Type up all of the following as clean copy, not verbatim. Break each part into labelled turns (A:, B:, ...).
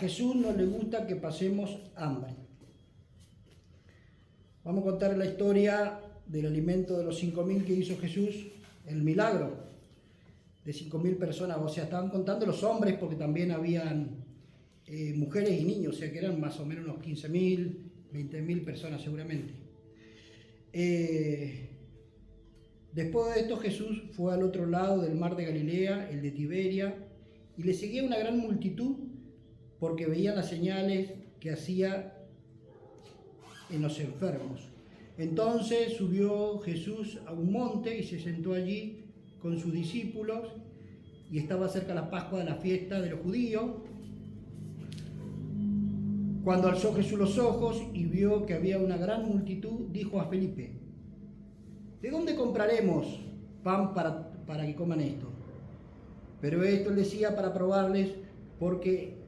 A: Jesús no le gusta que pasemos hambre. Vamos a contar la historia del alimento de los 5.000 que hizo Jesús, el milagro de 5.000 personas. O sea, estaban contando los hombres porque también habían mujeres y niños, o sea que eran más o menos unos 15.000, 20.000 personas seguramente. Después de esto Jesús fue al otro lado del mar de Galilea, el de Tiberia, y le seguía una gran multitud porque veían las señales que hacía en los enfermos. Entonces subió Jesús a un monte y se sentó allí con sus discípulos, y estaba cerca la Pascua de la fiesta de los judíos. Cuando alzó Jesús los ojos y vio que había una gran multitud, dijo a Felipe: ¿de dónde compraremos pan para que coman esto? Pero esto él decía para probarles, porque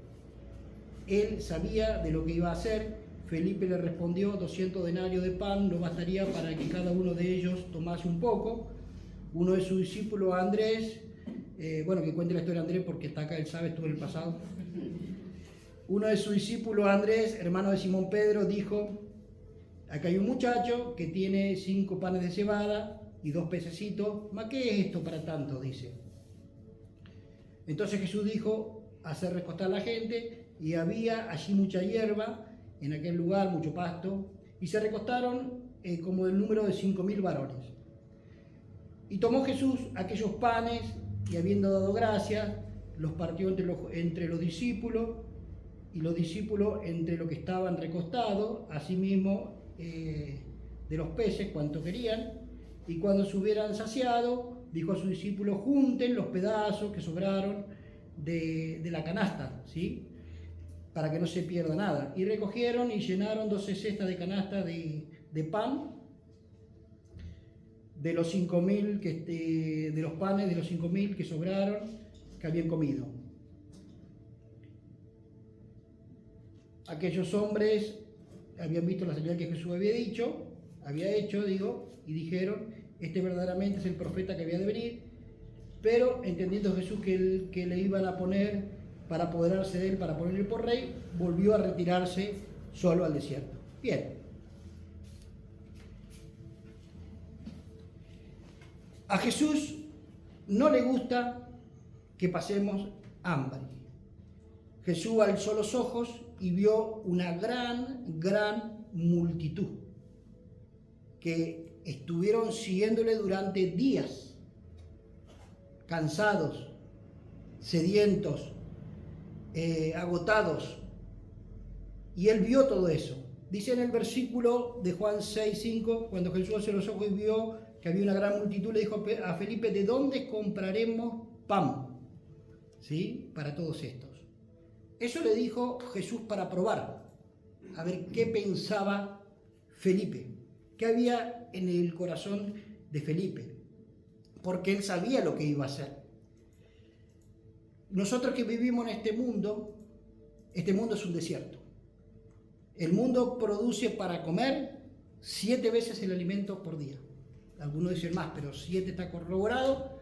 A: él sabía de lo que iba a hacer. Felipe le respondió: 200 denarios de pan no bastaría para que cada uno de ellos tomase un poco. Uno de sus discípulos, Andrés, que cuente la historia de Andrés porque está acá, él sabe, estuvo en el pasado. Uno de sus discípulos, Andrés, hermano de Simón Pedro, dijo: acá hay un muchacho que tiene 5 panes de cebada y 2 pececitos. ¿Ma qué es esto para tanto?, dice. Entonces Jesús dijo: hacer recostar a la gente, y había allí mucha hierba en aquel lugar, mucho pasto, y se recostaron como del número de 5.000 varones. Y tomó Jesús aquellos panes, y habiendo dado gracias, los partió entre los discípulos, y los discípulos entre los que estaban recostados, asimismo de los peces cuanto querían. Y cuando se hubieran saciado, dijo a sus discípulos: junten los pedazos que sobraron de la canasta, ¿sí?, para que no se pierda nada. Y recogieron y llenaron 12 cestas de canasta de pan, de los 5.000 de los panes de los 5.000 que sobraron, que habían comido. Aquellos hombres habían visto la señal que Jesús había hecho, y dijeron: este verdaderamente es el profeta que había de venir. Pero entendiendo Jesús que le iban a poner para apoderarse de él, para ponerle por rey, volvió a retirarse solo al desierto. Bien. A Jesús no le gusta que pasemos hambre. Jesús alzó los ojos y vio una gran multitud que estuvieron siguiéndole durante días, cansados, sedientos, agotados. Y él vio todo eso. Dice en el versículo de Juan 6:5, cuando Jesús alzó los ojos y vio que había una gran multitud, le dijo a Felipe: ¿de dónde compraremos pan, ¿sí?, para todos estos? Eso le dijo Jesús para probar, a ver qué pensaba Felipe, qué había en el corazón de Felipe, porque él sabía lo que iba a hacer. Nosotros que vivimos en este mundo es un desierto. El mundo produce para comer 7 veces el alimento por día. Algunos dicen más, pero 7 está corroborado.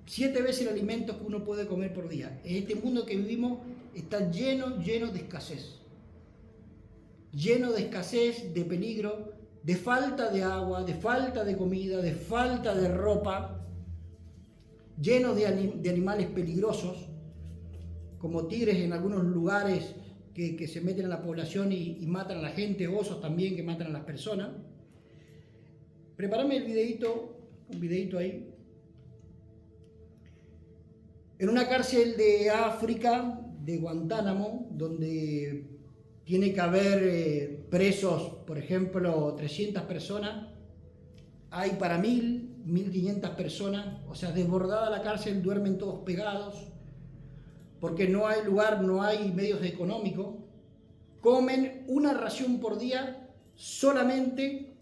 A: 7 veces el alimento que uno puede comer por día. En este mundo que vivimos está lleno de escasez. Lleno de escasez, de peligro, de falta de agua, de falta de comida, de falta de ropa. Lleno de animales peligrosos, como tigres en algunos lugares que se meten en la población y matan a la gente, osos también que matan a las personas. Prepárame un videito ahí. En una cárcel de África, de Guantánamo, donde tiene que haber presos, por ejemplo, 300 personas, hay para 1.000, 1.500 personas, o sea, desbordada la cárcel, duermen todos pegados, porque no hay lugar, no hay medios económicos. Comen una ración por día solamente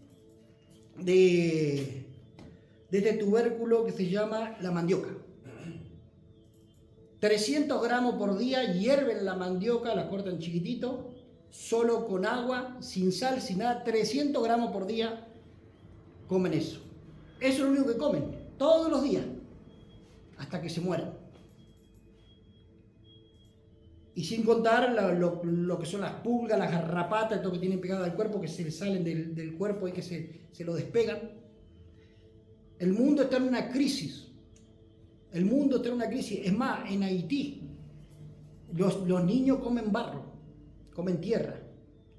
A: de este tubérculo que se llama la mandioca. 300 gramos por día, hierven la mandioca, la cortan chiquitito, solo con agua, sin sal, sin nada. 300 gramos por día comen eso. Eso es lo único que comen, todos los días, hasta que se mueran. Y sin contar lo que son las pulgas, las garrapatas, todo que tienen pegado al cuerpo, que se le salen del cuerpo y que se lo despegan. El mundo está en una crisis. El mundo está en una crisis. Es más, en Haití, los niños comen barro, comen tierra.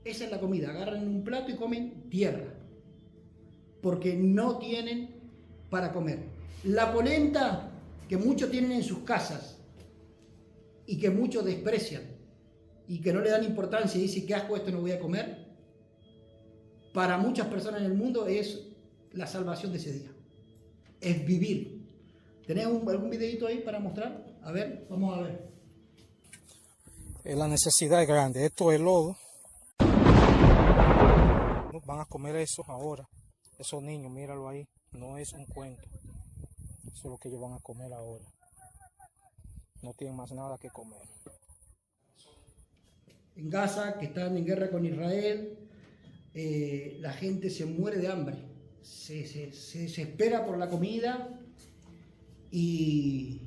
A: Esa es la comida. Agarran un plato y comen tierra. Porque no tienen para comer. La polenta que muchos tienen en sus casas y que muchos desprecian y que no le dan importancia y dicen, qué asco, esto no voy a comer, para muchas personas en el mundo es la salvación de ese día. Es vivir. ¿Tenés algún videito ahí para mostrar? A ver, vamos a ver.
B: La necesidad es grande. Esto es lodo. Van a comer eso ahora. Esos niños, míralo ahí. No es un cuento. Eso es lo que ellos van a comer ahora. No tienen más nada que comer.
A: En Gaza, que están en guerra con Israel, la gente se muere de hambre. Se desespera por la comida y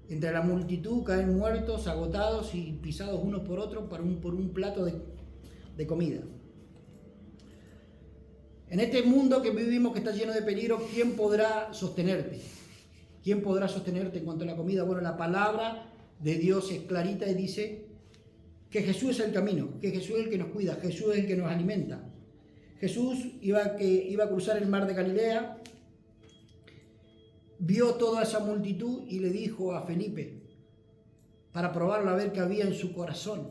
A: entre la multitud caen muertos, agotados y pisados unos por otros por un plato de comida. En este mundo que vivimos, que está lleno de peligro, ¿quién podrá sostenerte? ¿Quién podrá sostenerte en cuanto a la comida? Bueno, la palabra de Dios es clarita y dice que Jesús es el camino, que Jesús es el que nos cuida, Jesús es el que nos alimenta. Jesús iba a cruzar el mar de Galilea, vio toda esa multitud y le dijo a Felipe, para probarlo a ver qué había en su corazón.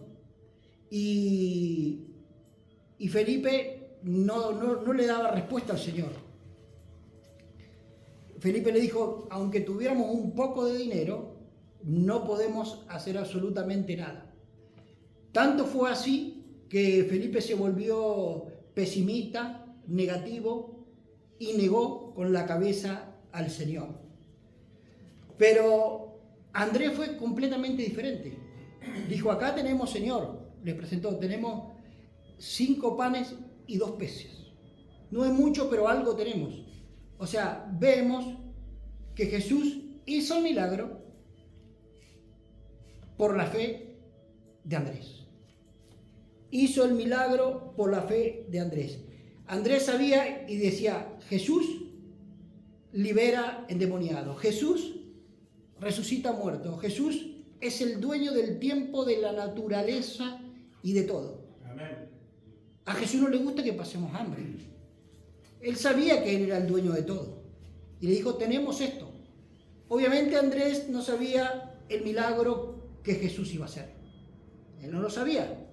A: Y Felipe no le daba respuesta al Señor. Felipe le dijo, aunque tuviéramos un poco de dinero, no podemos hacer absolutamente nada. Tanto fue así que Felipe se volvió pesimista, negativo y negó con la cabeza al Señor. Pero Andrés fue completamente diferente. Dijo, acá tenemos, Señor, le presentó, tenemos 5 panes y 2 peces. No es mucho, pero algo tenemos. O sea, vemos que Jesús hizo el milagro por la fe de Andrés. Hizo el milagro por la fe de Andrés. Andrés sabía y decía, Jesús libera endemoniado. Jesús resucita muertos. Jesús es el dueño del tiempo, de la naturaleza y de todo. Amén. A Jesús no le gusta que pasemos hambre. Él sabía que Él era el dueño de todo. Y le dijo, tenemos esto. Obviamente Andrés no sabía el milagro que Jesús iba a hacer. Él no lo sabía.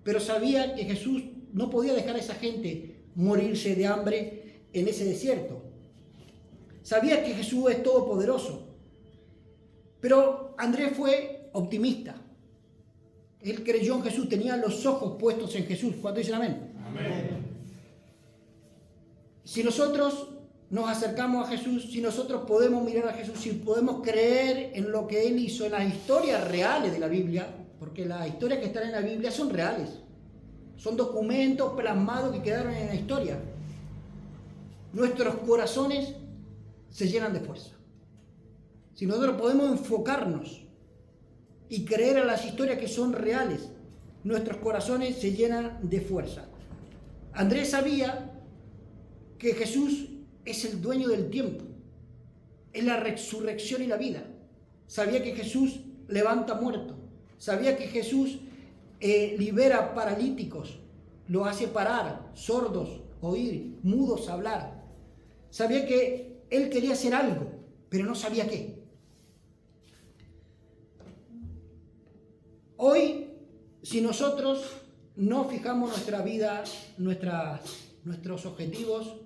A: Pero sabía que Jesús no podía dejar a esa gente morirse de hambre en ese desierto. Sabía que Jesús es todopoderoso. Pero Andrés fue optimista. Él creyó en Jesús, tenía los ojos puestos en Jesús. ¿Cuánto dicen amén? Amén. Si nosotros nos acercamos a Jesús, si nosotros podemos mirar a Jesús, si podemos creer en lo que Él hizo, en las historias reales de la Biblia, porque las historias que están en la Biblia son reales, son documentos plasmados que quedaron en la historia, nuestros corazones se llenan de fuerza. Si nosotros podemos enfocarnos y creer a las historias que son reales, nuestros corazones se llenan de fuerza. Andrés sabía que Jesús es el dueño del tiempo, es la resurrección y la vida. Sabía que Jesús levanta muertos, sabía que Jesús libera paralíticos, los hace parar, sordos oír, mudos hablar. Sabía que Él quería hacer algo, pero no sabía qué. Hoy, si nosotros no fijamos nuestra vida, nuestros objetivos,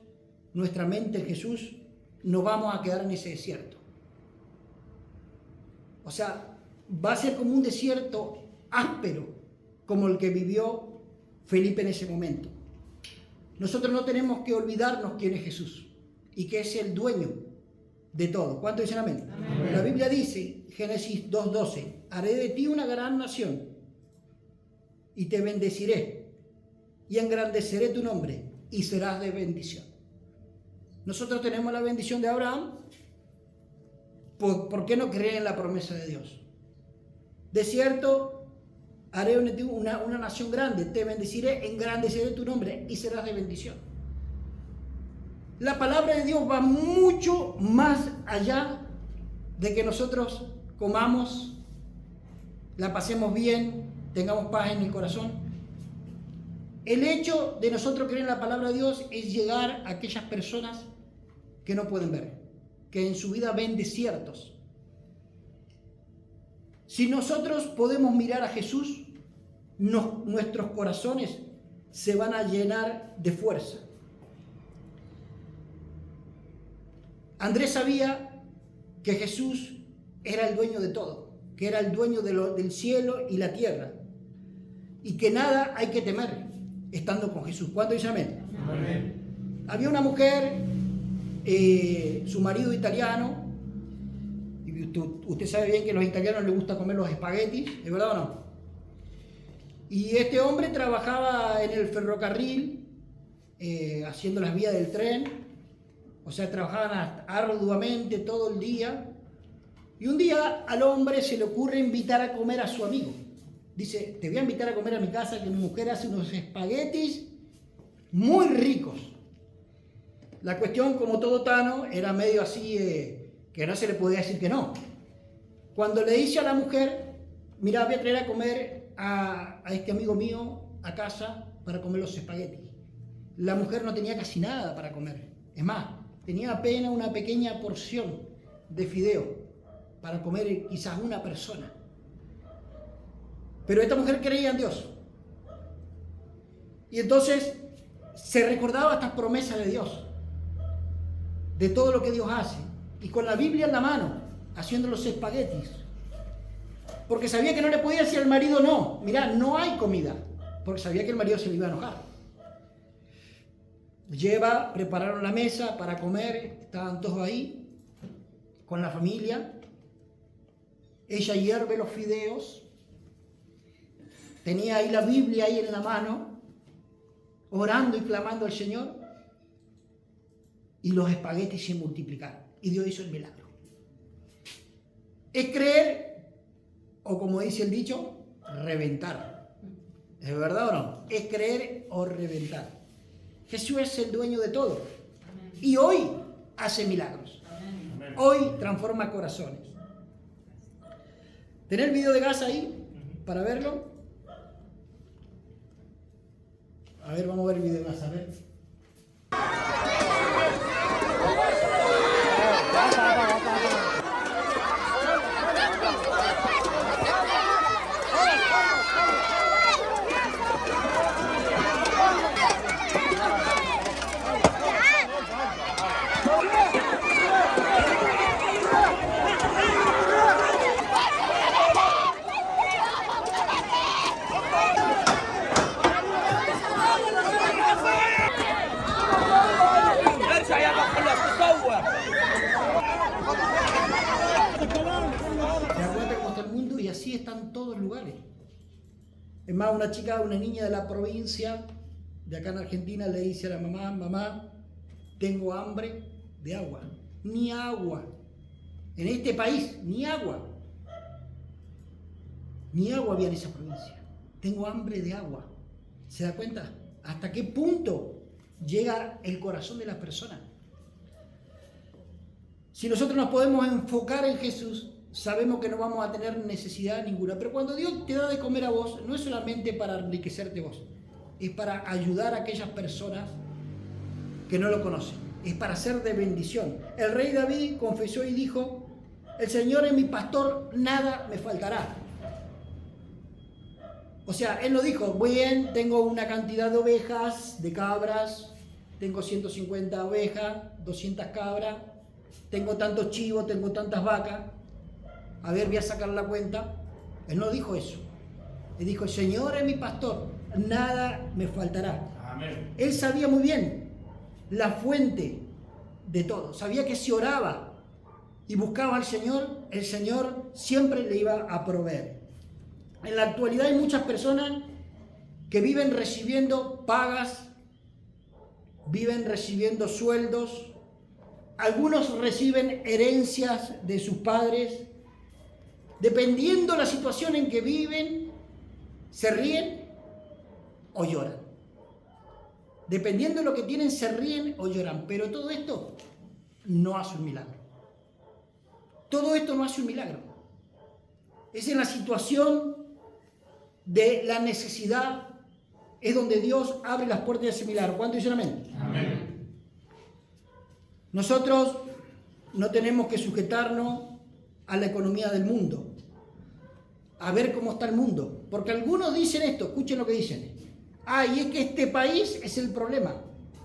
A: nuestra mente en Jesús, nos vamos a quedar en ese desierto. O sea, va a ser como un desierto áspero, como el que vivió Felipe en ese momento. Nosotros no tenemos que olvidarnos quién es Jesús y que es el dueño de todo. ¿Cuánto dicen amén? Amén. La Biblia dice, Génesis 2:12, haré de ti una gran nación y te bendeciré y engrandeceré tu nombre y serás de bendición. Nosotros tenemos la bendición de Abraham. ¿Por qué no creer en la promesa de Dios? De cierto, haré una nación grande, te bendeciré, engrandeceré tu nombre y serás de bendición. La palabra de Dios va mucho más allá de que nosotros comamos, la pasemos bien, tengamos paz en el corazón. El hecho de nosotros creer en la palabra de Dios es llegar a aquellas personas que no pueden ver, que en su vida ven desiertos. Si nosotros podemos mirar a Jesús, nuestros corazones se van a llenar de fuerza. Andrés sabía que Jesús era el dueño de todo, que era el dueño del cielo y la tierra, y que nada hay que temer estando con Jesús. ¿Cuánto dice amén? Amén. Había una mujer, su marido italiano, y usted sabe bien que a los italianos les gusta comer los espaguetis, ¿es verdad o no? Y este hombre trabajaba en el ferrocarril, haciendo las vías del tren. O sea, trabajaban arduamente todo el día. Y un día al hombre se le ocurre invitar a comer a su amigo. Dice, te voy a invitar a comer a mi casa, que mi mujer hace unos espaguetis muy ricos. La cuestión, como todo tano, era medio así, que no se le podía decir que no. Cuando le dice a la mujer, mira, voy a traer a comer a este amigo mío a casa para comer los espaguetis. La mujer no tenía casi nada para comer. Es más, tenía apenas una pequeña porción de fideo para comer quizás una persona. Pero esta mujer creía en Dios. Y entonces se recordaba estas promesas de Dios, de todo lo que Dios hace. Y con la Biblia en la mano, haciendo los espaguetis. Porque sabía que no le podía decir al marido no. Mirá, no hay comida. Porque sabía que el marido se le iba a enojar. Prepararon la mesa para comer, estaban todos ahí, con la familia. Ella hierve los fideos, tenía ahí la Biblia ahí en la mano, orando y clamando al Señor, y los espaguetis se multiplicaron, y Dios hizo el milagro. Es creer, o como dice el dicho, reventar. ¿Es verdad o no? Es creer o reventar. Jesús es el dueño de todo. Y hoy hace milagros. Hoy transforma corazones. ¿Tenés el video de Gaza ahí para verlo? A ver, vamos a ver el video de Gaza. A ver. Y así están en todos lugares. Es más, una niña de la provincia, de acá en Argentina, le dice a la mamá, mamá, tengo hambre de agua. Ni agua. En este país, ni agua. Ni agua había en esa provincia. Tengo hambre de agua. ¿Se da cuenta? ¿Hasta qué punto llega el corazón de las personas? Si nosotros nos podemos enfocar en Jesús, sabemos que no vamos a tener necesidad ninguna. Pero cuando Dios te da de comer a vos, no es solamente para enriquecerte vos, es para ayudar a aquellas personas que no lo conocen, es para ser de bendición. El rey David confesó y dijo, el Señor es mi pastor, nada me faltará. O sea, él no dijo, bien, tengo una cantidad de ovejas, de cabras, tengo 150 ovejas, 200 cabras, tengo tantos chivos, tengo tantas vacas. A ver, voy a sacar la cuenta. Él no dijo eso. Él dijo, el Señor es mi pastor, nada me faltará. Amén. Él sabía muy bien la fuente de todo. Sabía que si oraba y buscaba al Señor, el Señor siempre le iba a proveer. En la actualidad hay muchas personas que viven recibiendo pagas, viven recibiendo sueldos, algunos reciben herencias de sus padres. Dependiendo de la situación en que viven, se ríen o lloran. Dependiendo de lo que tienen, se ríen o lloran. Pero todo esto no hace un milagro. Todo esto no hace un milagro. Es en la situación de la necesidad, es donde Dios abre las puertas de ese milagro. ¿Cuánto dicen amén?
C: Amén.
A: Nosotros no tenemos que sujetarnos a la economía del mundo, a ver cómo está el mundo. Porque algunos dicen esto, escuchen lo que dicen. Y es que este país es el problema.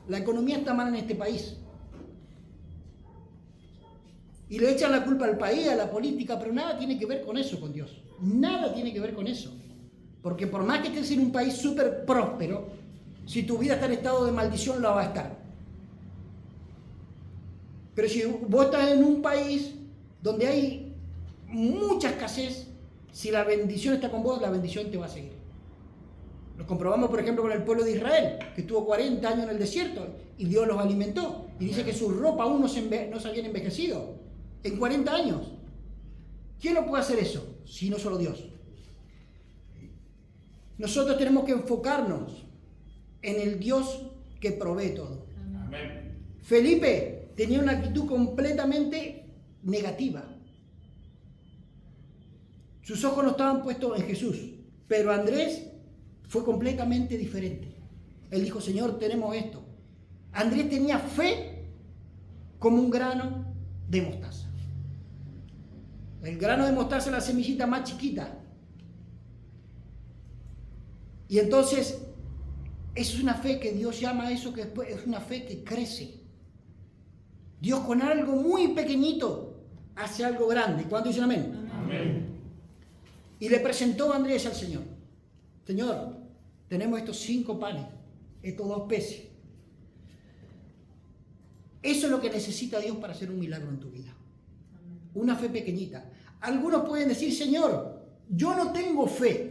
A: La economía está mal en este país. Y le echan la culpa al país, a la política, pero nada tiene que ver con eso, con Dios. Nada tiene que ver con eso. Porque por más que estés en un país súper próspero, si tu vida está en estado de maldición, la va a estar. Pero si vos estás en un país donde hay mucha escasez, si la bendición está con vos, la bendición te va a seguir. Lo comprobamos, por ejemplo, con el pueblo de Israel, que estuvo 40 años en el desierto y Dios los alimentó. Y dice que su ropa aún no se habían envejecido en 40 años. ¿Quién lo puede hacer eso? Si no solo Dios. Nosotros tenemos que enfocarnos en el Dios que provee todo.
C: Amén.
A: Felipe tenía una actitud completamente negativa. Sus ojos no estaban puestos en Jesús, pero Andrés fue completamente diferente. Él dijo, Señor, tenemos esto. Andrés tenía fe como un grano de mostaza. El grano de mostaza es la semillita más chiquita. Y entonces, es una fe que Dios llama a eso, que después es una fe que crece. Dios con algo muy pequeñito hace algo grande. ¿Cuánto dicen amén?
C: Amén.
A: Y le presentó a Andrés al Señor. Señor, tenemos estos 5 panes, estos 2 peces. Eso es lo que necesita Dios para hacer un milagro en tu vida. Una fe pequeñita. Algunos pueden decir, Señor, yo no tengo fe.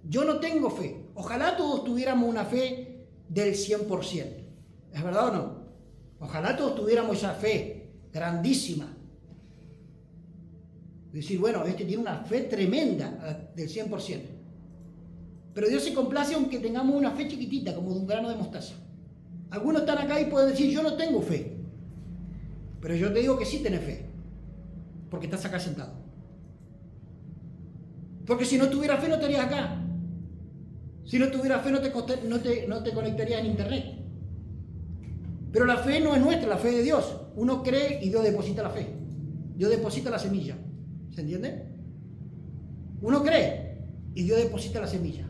A: Yo no tengo fe. Ojalá todos tuviéramos una fe del 100%. ¿Es verdad o no? Ojalá todos tuviéramos esa fe grandísima. Decir, bueno, este tiene una fe tremenda del 100%. Pero Dios se complace aunque tengamos una fe chiquitita, como de un grano de mostaza. Algunos están acá y pueden decir, yo no tengo fe. Pero yo te digo que sí tenés fe. Porque estás acá sentado. Porque si no tuvieras fe no estarías acá. Si no tuvieras fe no te conectarías en internet. Pero la fe no es nuestra, la fe de Dios. Uno cree y Dios deposita la fe. Dios deposita la semilla. ¿Se entiende? Uno cree y Dios deposita la semilla.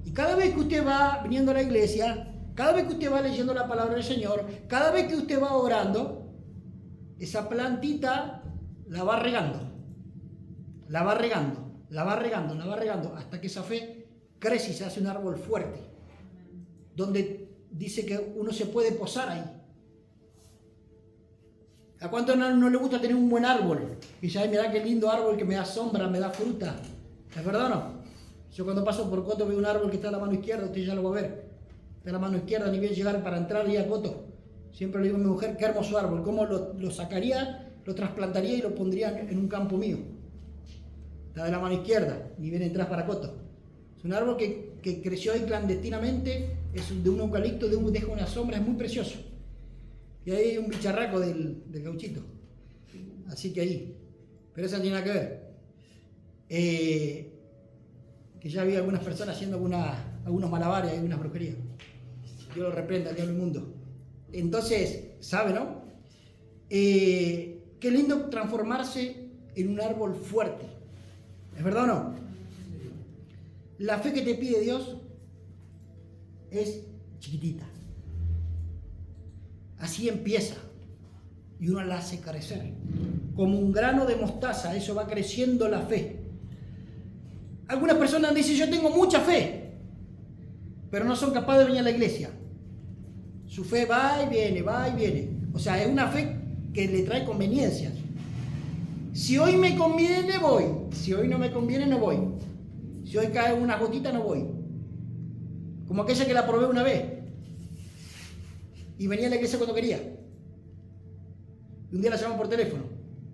A: Y cada vez que usted va viniendo a la iglesia, cada vez que usted va leyendo la palabra del Señor, cada vez que usted va orando, esa plantita la va regando. La va regando, la va regando, la va regando, hasta que esa fe crece y se hace un árbol fuerte. Donde dice que uno se puede posar ahí. ¿A cuánto no le gusta tener un buen árbol? Y ya, mirá qué lindo árbol que me da sombra, me da fruta. ¿Es verdad o no? Yo cuando paso por Coto veo un árbol que está a la mano izquierda, usted ya lo va a ver. Está a la mano izquierda, ni bien llegar para entrar ahí a Coto. Siempre le digo a mi mujer, qué hermoso árbol. ¿Cómo lo sacaría, lo trasplantaría y lo pondría en un campo mío? Está de la mano izquierda, ni bien entras para Coto. Es un árbol que creció ahí clandestinamente, es de un eucalipto, deja una sombra, es muy precioso. Y ahí hay un bicharraco del gauchito. Así que ahí. Pero eso no tiene nada que ver. Que ya había algunas personas haciendo algunos malabares, algunas brujerías. Dios lo reprenda, al diablo inmundo. Entonces, ¿sabe, no? Qué lindo transformarse en un árbol fuerte. ¿Es verdad o no? La fe que te pide Dios es chiquitita. Así empieza. Y uno la hace crecer. Como un grano de mostaza, eso va creciendo la fe. Algunas personas dicen, yo tengo mucha fe, pero no son capaces de venir a la iglesia. Su fe va y viene, va y viene. O sea, es una fe que le trae conveniencias. Si hoy me conviene, voy. Si hoy no me conviene, no voy. Si hoy cae una gotita, no voy. Como aquella que la probé una vez. Y venía a la iglesia cuando quería. Y un día la llamo por teléfono.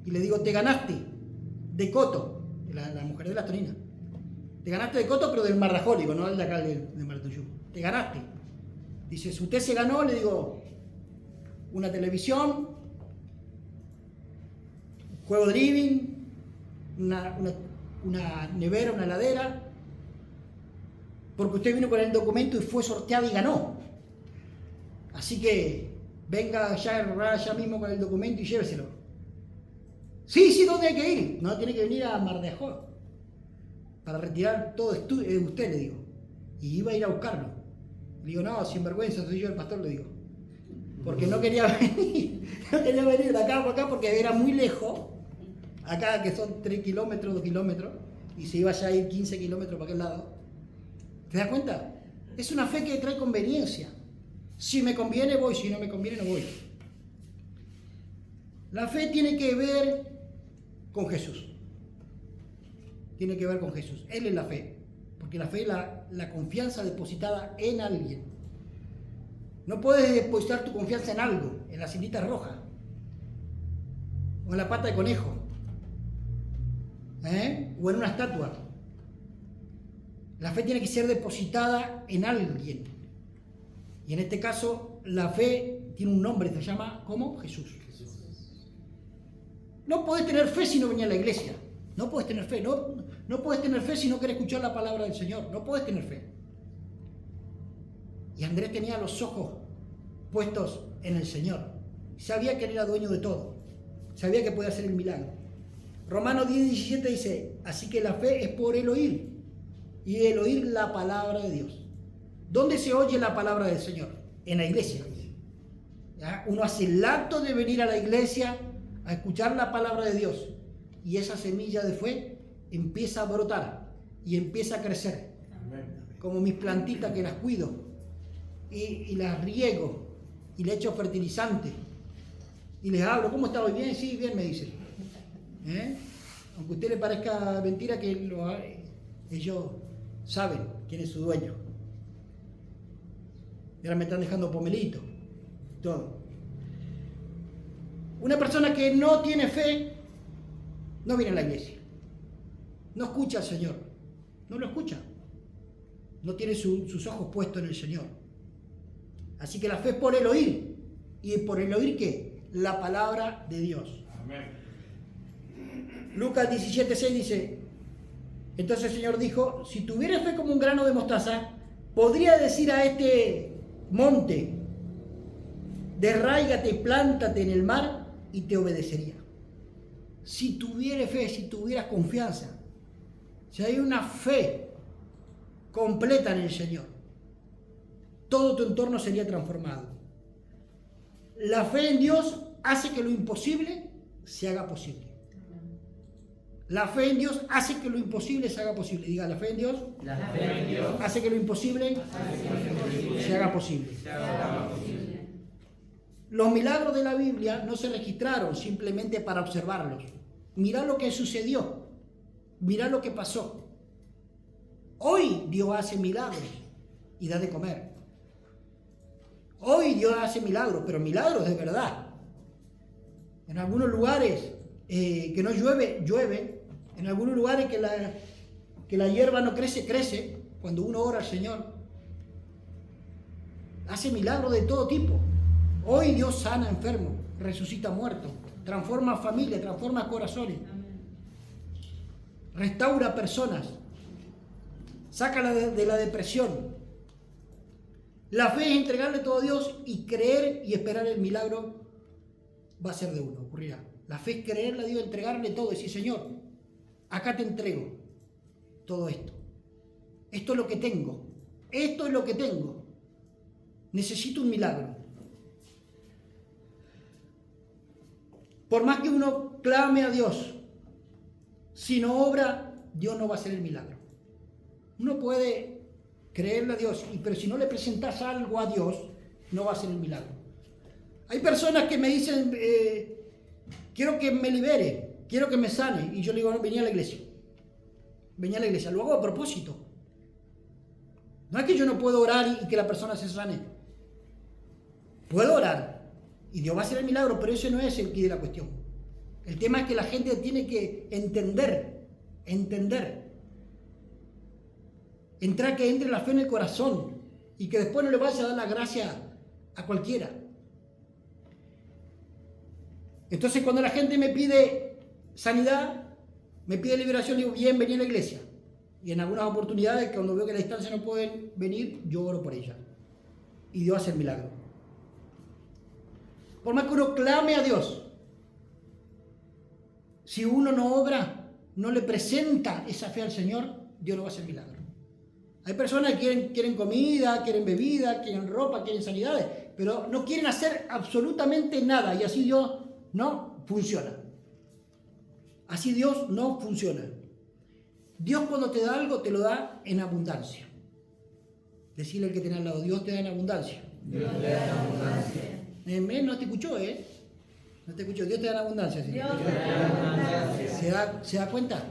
A: Y le digo, te ganaste de Coto, la mujer de la Tonina. Te ganaste de Coto, pero del Marrajólico, no el de acá de Martuyú. Te ganaste. Dice, si usted se ganó, le digo, una televisión, juego de living, una nevera, una heladera, porque usted vino con el documento y fue sorteado y ganó. Así que venga ya mismo con el documento y lléveselo. Sí, ¿dónde hay que ir? No, tiene que venir a Mar de Ajó para retirar todo usted, le digo. Y iba a ir a buscarlo. Le digo, no, sinvergüenza, soy yo el pastor, le digo. Porque no quería venir de acá para acá porque era muy lejos. Acá que son 3 kilómetros, 2 kilómetros, y se iba ya a ir 15 kilómetros para aquel lado. ¿Te das cuenta? Es una fe que trae conveniencia. Si me conviene voy, si no me conviene no voy. La fe tiene que ver con Jesús. Tiene que ver con Jesús. Él es la fe. Porque la fe es la confianza depositada en alguien. No puedes depositar tu confianza en algo, en la cinita roja, o en la pata de conejo, o en una estatua. La fe tiene que ser depositada en alguien. Y en este caso, la fe tiene un nombre, se llama, ¿cómo? Jesús. No podés tener fe si no venís a la iglesia. No podés tener fe. No podés tener fe si no querés escuchar la palabra del Señor. No podés tener fe. Y Andrés tenía los ojos puestos en el Señor. Sabía que él era dueño de todo. Sabía que podía hacer el milagro. Romanos 10:17 dice, así que la fe es por el oír. Y el oír la palabra de Dios. ¿Dónde se oye la palabra del Señor? En la iglesia. ¿Ya? Uno hace el acto de venir a la iglesia a escuchar la palabra de Dios. Y esa semilla de fe empieza a brotar y empieza a crecer. Como mis plantitas que las cuido y las riego y le echo fertilizante y les hablo, ¿cómo está hoy? Bien, sí, bien, me dicen. Aunque a usted le parezca mentira que ellos saben quién es su dueño. Y ahora me están dejando pomelito, todo. Una persona que no tiene fe no viene a la iglesia, no escucha al Señor, no lo escucha, no tiene sus ojos puestos en el Señor. Así que la fe es por el oír. ¿Y por el oír qué? La palabra de Dios. Amén. Lucas 17:6 dice, entonces el Señor dijo, si tuvieras fe como un grano de mostaza, podría decir a este monte, derráigate, plántate en el mar y te obedecería. Si tuvieras fe, si tuvieras confianza, si hay una fe completa en el Señor, todo tu entorno sería transformado. La fe en Dios hace que lo imposible se haga posible. La fe en Dios hace que lo imposible se haga posible. Diga, la fe en Dios, hace que lo imposible se haga posible. Los milagros de la Biblia no se registraron simplemente para observarlos. Mirá lo que sucedió. Mirá lo que pasó. Hoy Dios hace milagros y da de comer. Hoy Dios hace milagros, pero milagros de verdad. En algunos lugares que no llueve, llueve. En algunos lugares que la hierba no crece, crece. Cuando uno ora al Señor, hace milagros de todo tipo. Hoy Dios sana enfermos, resucita muertos, transforma familias, transforma corazones, restaura personas, sácala de la depresión. La fe es entregarle todo a Dios y creer y esperar el milagro va a ser de uno, ocurrirá. La fe es creerle a Dios, entregarle todo, decir, Señor, acá te entrego todo esto. Esto es lo que tengo. Esto es lo que tengo. Necesito un milagro. Por más que uno clame a Dios, si no obra, Dios no va a hacer el milagro. Uno puede creerle a Dios, pero si no le presentas algo a Dios, no va a hacer el milagro. Hay personas que me dicen, quiero que me libere, quiero que me sane, y yo le digo, vení a la iglesia. Vení a la iglesia, lo hago a propósito. No es que yo no puedo orar y que la persona se sane. Puedo orar. Y Dios va a hacer el milagro, pero ese no es el quid de la cuestión. El tema es que la gente tiene que entender Entra que entre la fe en el corazón y que después no le vaya a dar la gracia a cualquiera. Entonces cuando la gente me pide sanidad, me pide liberación, digo, bien, vení a la iglesia. Y en algunas oportunidades, cuando veo que a la distancia no pueden venir, yo oro por ella. Y Dios hace el milagro. Por más que uno clame a Dios, si uno no obra, no le presenta esa fe al Señor, Dios no va a hacer milagro. Hay personas que quieren comida, quieren bebida, quieren ropa, quieren sanidades, pero no quieren hacer absolutamente nada y así Dios no funciona. Así Dios no funciona. Dios cuando te da algo, te lo da en abundancia. Decirle al que tiene al lado, Dios te da en abundancia.
C: Dios te da en abundancia.
A: No te escuchó, ¿eh? No te escuchó. Dios te da en abundancia. ¿Sí?
C: Dios te da en abundancia.
A: ¿Se da cuenta?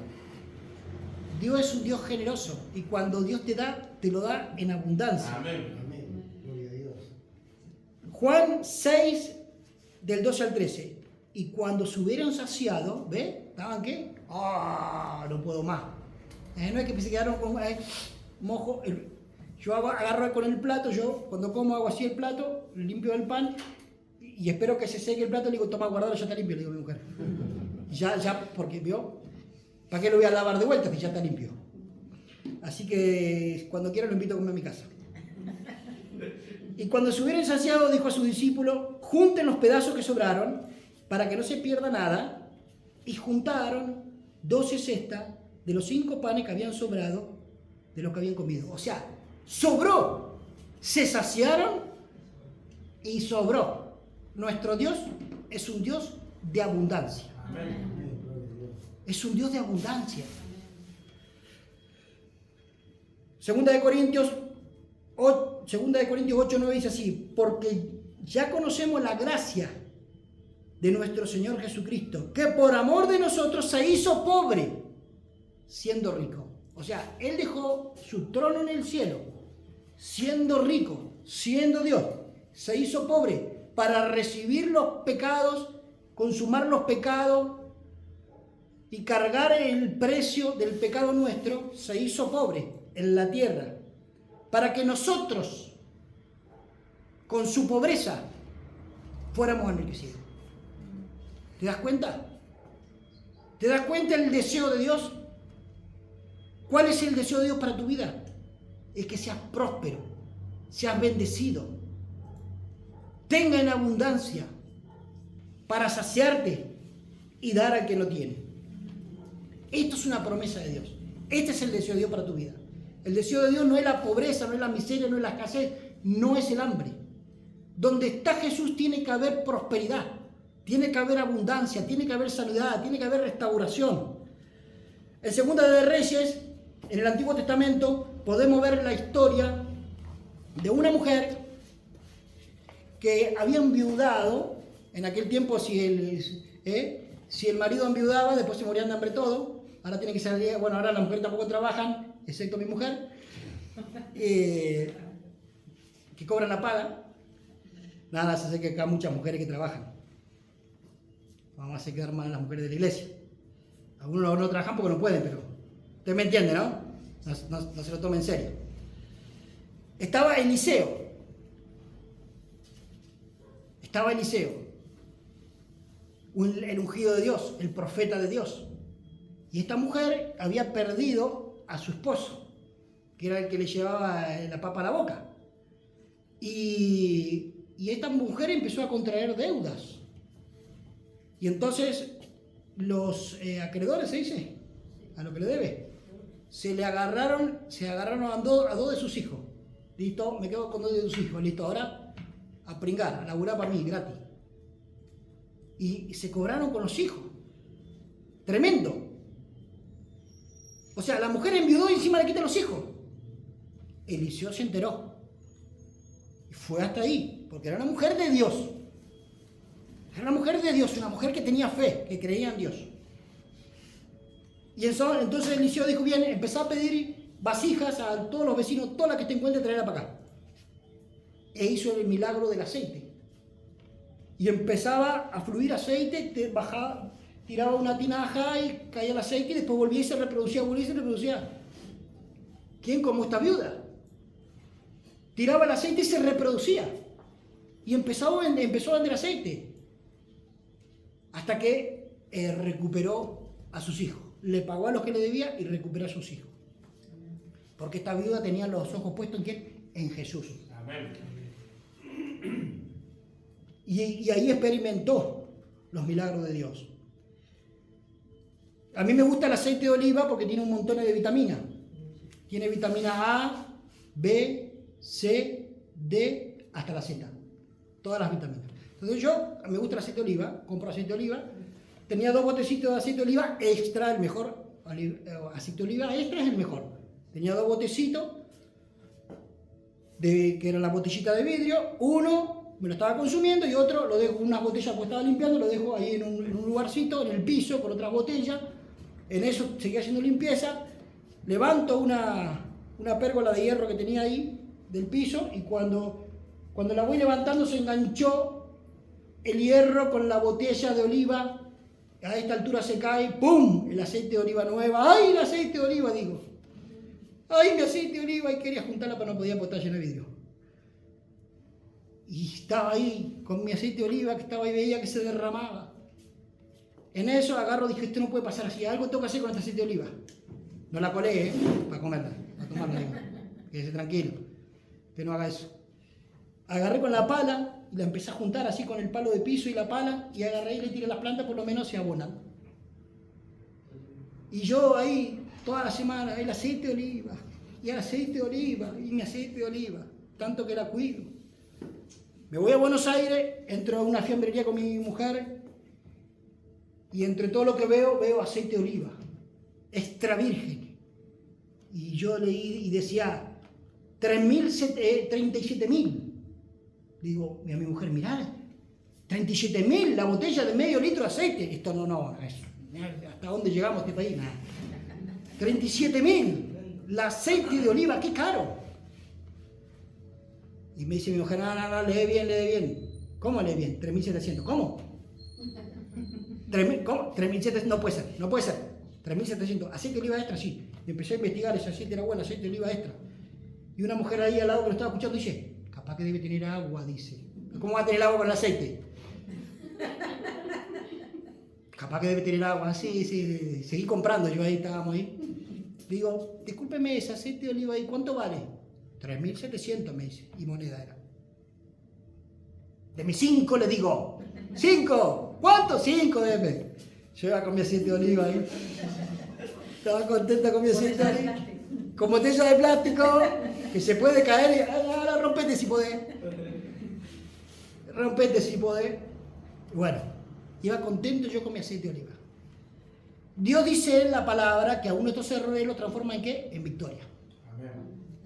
A: Dios es un Dios generoso y cuando Dios te da, te lo da en abundancia.
C: Amén.
D: Amén. Gloria a Dios.
A: Juan 6, del 12 al 13. Y cuando se hubieron saciado, ¿ve? ¿Estaban qué? ¡Ah! No puedo más. No es que se quedaron con mojo. Yo agarro con el plato, yo cuando como hago así el plato, limpio el pan y espero que se seque el plato y le digo, toma, guardalo, ya está limpio, le digo a mi mujer. Ya, porque vio, ¿para qué lo voy a lavar de vuelta si ya está limpio? Así que cuando quiera lo invito a comer a mi casa. Y cuando se hubieran saciado, dijo a sus discípulos, junten los pedazos que sobraron para que no se pierda nada, y juntaron 12 cestas de los 5 panes que habían sobrado de lo que habían comido. O sea, sobró, se saciaron y sobró. Nuestro Dios es un Dios de abundancia.
C: Amén.
A: Es un Dios de abundancia. Segunda de Corintios 8:9 dice así, porque ya conocemos la gracia de nuestro Señor Jesucristo, que por amor de nosotros se hizo pobre, siendo rico. O sea, Él dejó su trono en el cielo, siendo rico, siendo Dios, se hizo pobre para recibir los pecados, consumar los pecados y cargar el precio del pecado nuestro, se hizo pobre en la tierra, para que nosotros, con su pobreza, fuéramos enriquecidos. ¿Te das cuenta? ¿Te das cuenta el deseo de Dios? ¿Cuál es el deseo de Dios para tu vida? Es que seas próspero, seas bendecido, tenga en abundancia para saciarte y dar al que no tiene. Esto es una promesa de Dios. Este es el deseo de Dios para tu vida. El deseo de Dios no es la pobreza, no es la miseria, no es la escasez, no es el hambre. Donde está Jesús tiene que haber prosperidad, tiene que haber abundancia, tiene que haber sanidad, tiene que haber restauración. En Segunda de Reyes, en el Antiguo Testamento, podemos ver la historia de una mujer que había enviudado. En aquel tiempo, si el marido enviudaba, después se morían de hambre todo. Ahora tiene que salir, bueno, ahora las mujeres tampoco trabajan, excepto mi mujer, que cobran la paga. Nada, se hace que acá hay muchas mujeres que trabajan. Vamos a hacer quedar mal a las mujeres de la iglesia. Algunos no trabajan porque no pueden, pero usted me entiende, ¿no? No se lo tome en serio. Estaba Eliseo. El ungido de Dios, el profeta de Dios. Y esta mujer había perdido a su esposo, que era el que le llevaba la papa a la boca. Y esta mujer empezó a contraer deudas. Y entonces los acreedores, se dice, a lo que le debe, se agarraron a dos de sus hijos. Listo, me quedo con 2 de sus hijos. Listo, ahora a pringar, a laburar para mí, gratis. Y se cobraron con los hijos. Tremendo. O sea, la mujer enviudó y encima le quita los hijos. Eliseo se enteró. Y fue hasta ahí, porque era una mujer de Dios. Era una mujer de Dios, una mujer que tenía fe, que creía en Dios. Y entonces Eliseo dijo, bien, empezó a pedir vasijas a todos los vecinos, todas las que te encuentres, traerla para acá. E hizo el milagro del aceite. Y empezaba a fluir aceite, bajaba, tiraba una tinaja y caía el aceite, y después volvía y se reproducía, ¿Quién como esta viuda? Tiraba el aceite y se reproducía. Y empezó a vender aceite. Hasta que recuperó a sus hijos. Le pagó a los que le debía y recuperó a sus hijos. Porque esta viuda tenía los ojos puestos ¿en quién? En Jesús.
C: Amén.
A: Y ahí experimentó los milagros de Dios. A mí me gusta el aceite de oliva porque tiene un montón de vitaminas. Tiene vitamina A, B, C, D, hasta la Z. Todas las vitaminas. Entonces yo, me gusta el aceite de oliva, compro aceite de oliva. Tenía 2 botecitos de aceite de oliva extra, el mejor. Aceite de oliva extra es el mejor. Tenía 2 botecitos, que era la botellita de vidrio. Uno me lo estaba consumiendo y otro lo dejo, unas botellas que estaba limpiando, lo dejo ahí en un lugarcito, en el piso, con otras botellas. En eso seguía haciendo limpieza. Levanto una pérgola de hierro que tenía ahí del piso y cuando la voy levantando se enganchó el hierro con la botella de oliva. A esta altura se cae, ¡pum! El aceite de oliva nueva. ¡Ay, el aceite de oliva! Digo. ¡Ay, mi aceite de oliva! Y quería juntarla, pero no podía porque estaba llena de vidrio. Y estaba ahí con mi aceite de oliva que estaba ahí, veía que se derramaba. En eso agarro, dije, esto no puede pasar así. Algo tengo que hacer con este aceite de oliva. No la colé, para comerla, para tomarla. Digo. Quédese tranquilo, que no haga eso. Agarré con la pala y la empecé a juntar así con el palo de piso y la pala y agarré y le tiré las plantas, por lo menos se abonan. Y yo ahí, toda la semana, el aceite de oliva, y el aceite de oliva, y mi aceite de oliva, tanto que la cuido. Me voy a Buenos Aires, entro a una fiambrería con mi mujer y entre todo lo que veo aceite de oliva, extra virgen. Y yo leí y decía 37.000. Digo, a mi mujer, mirá, 37.000 la botella de medio litro de aceite. Esto no, eso. ¿Hasta dónde llegamos a este país? Nada. 37.000, el aceite de oliva, qué caro. Y me dice mi mujer, no, lee bien. ¿Cómo lee bien? 3.700, ¿cómo? 3.700, no puede ser. 3.700, aceite de oliva extra, sí. Y empecé a investigar, ese aceite era bueno, aceite de oliva extra. Y una mujer ahí al lado que lo estaba escuchando dice, capaz que debe tener agua, dice. ¿Cómo va a tener agua con el aceite? Capaz que debe tener agua, sí, seguí comprando, yo ahí estábamos ahí. Digo, discúlpeme, ese aceite de oliva ahí, ¿cuánto vale? 3.700 me dice, y moneda era. Deme 5, le digo. 5, ¿cuánto? 5, deme. Yo iba con mi aceite de oliva ahí. Estaba contenta con mi aceite de oliva. Con botella de plástico, que se puede caer y ahora rompete si podés. Rompete si podés. Bueno, iba contento yo con mi aceite de oliva. Dios dice en la palabra que a uno de estos errores los transforma en ¿qué? En victoria.
C: Amén.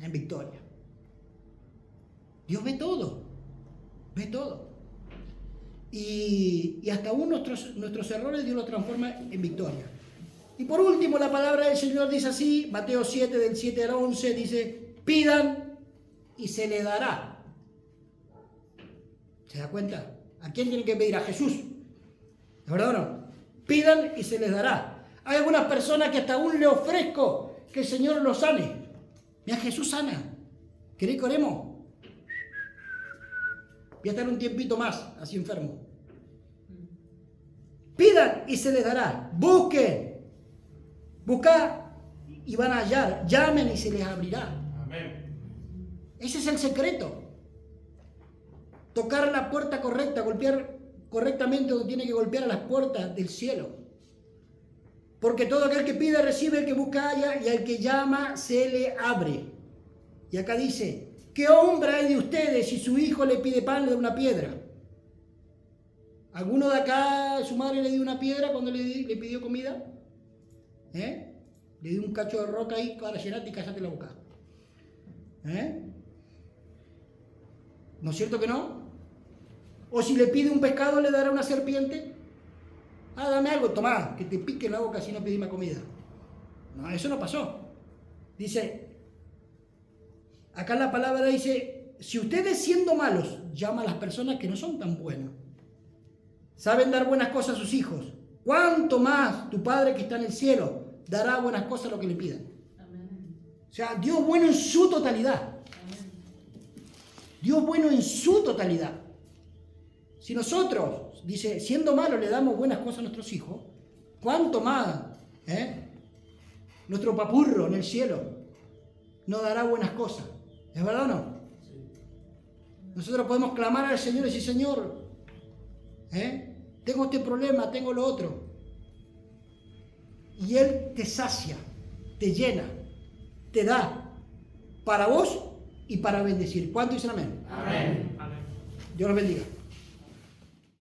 A: En victoria. Dios ve todo. Ve todo. Y hasta aún nuestros errores Dios los transforma en victoria. Y por último, la palabra del Señor dice así, Mateo 7, del 7 al 11, dice, pidan y se le dará. ¿Se da cuenta? ¿A quién tienen que pedir? A Jesús. ¿De verdad o no? Pidan y se les dará. Hay algunas personas que hasta aún le ofrezco que el Señor los sane. Mira, Jesús sana. ¿Queréis que oremos? Voy a estar un tiempito más así enfermo. Pidan y se les dará. Busquen. Buscad y van a hallar. Llamen y se les abrirá.
C: Amén.
A: Ese es el secreto. Tocar la puerta correcta, golpear correctamente donde tiene que golpear a las puertas del cielo. Porque todo aquel que pide recibe, el que busca halla y al que llama se le abre. Y acá dice, ¿qué hombre hay de ustedes si su hijo le pide pan, le da una piedra? ¿Alguno de acá, su madre le dio una piedra cuando le pidió comida? Le dio un cacho de roca ahí para llenarte y cállate la boca. ¿No es cierto que no? O si le pide un pescado, le dará una serpiente. Dame algo, tomá, que te pique la boca si no pedís más comida. No, eso no pasó. Dice, acá la palabra dice, si ustedes siendo malos llaman a las personas que no son tan buenas, saben dar buenas cosas a sus hijos, ¿cuánto más tu Padre que está en el cielo dará buenas cosas a lo que le pidan? Amén. sea, Dios bueno en su totalidad. Dios bueno en su totalidad. Si nosotros, dice, siendo malos le damos buenas cosas a nuestros hijos, ¿cuánto más nuestro papurro en el cielo nos dará buenas cosas? ¿Es verdad o no? Nosotros podemos clamar al Señor y decir, Señor, tengo este problema, tengo lo otro. Y Él te sacia, te llena, te da para vos y para bendecir. ¿Cuánto dicen amén?
C: Amén.
A: Dios los bendiga.